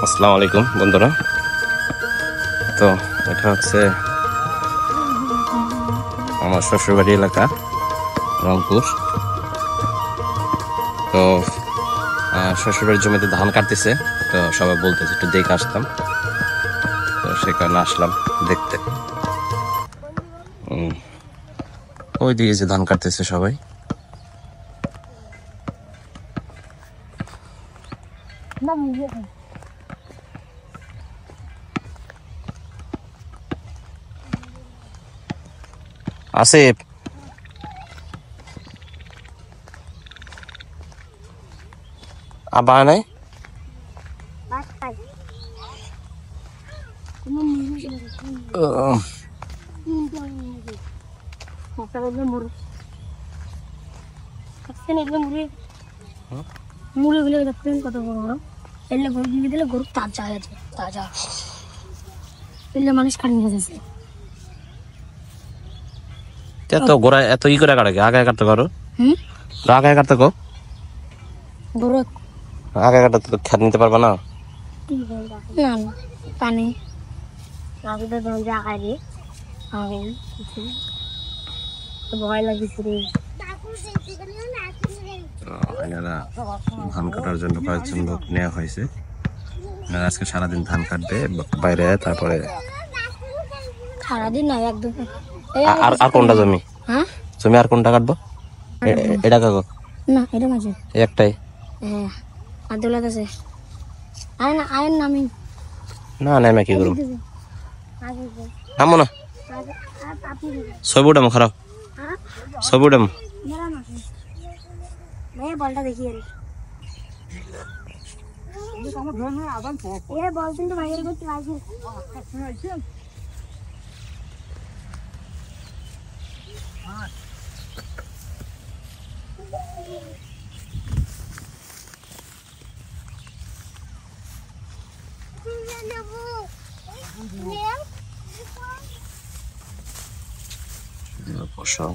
আসসালামু আলাইকুম বন্ধুরা। তো এটা হচ্ছে আমার শ্বশুরবাড়ি এলাকা, রংপুর। তো শ্বশুরবাড়ির জমিতে ধান কাটতেছে, তো সবাই বলতেছে একটু দেখে আসতাম, তো সে কারণে আসলাম দেখতে। ওই দিকে যে ধান কাটতেছে সবাই। আসিফ, আবা নাই? মুড়ি গুলো দেখবেন কত বড় বড়। এলে গরু দিয়ে দিলে গরু তাজা হয়ে যায়, তাজা এলে মানুষ কাটে নিয়ে যাচ্ছে। তো গোড়া এত ই করে কাটে, আগে কাটতে পারো, আগে কাটতে কো, গরু আগে কাটতে তো খেত নিতে পারবা না। না না পানি আগে তো দরজা আগে আগে কিছু ভয় লাগছে রে। এনারা ধান কাটার জন্য কয়েকজন লোক নেওয়া হয়েছে। এনারা আজকে সারাদিন ধান কাটবে বাইরে, তারপরে সারাদিন না একদম। আর আর কোনটা জমি, হ্যাঁ জমি আর কোনটা কাটবো? এটা কাকো না এটা মাঝে একটাই। হ্যাঁ আর দৌলত আছে। আয়ন আয়ন নামি না না কি করবো, নামো না, ছবি উঠামো, খারাপ ছবি উঠামো। বলটা দেখি বল কিন্তু ভাইয়ের করতে লাগবে। বসাও।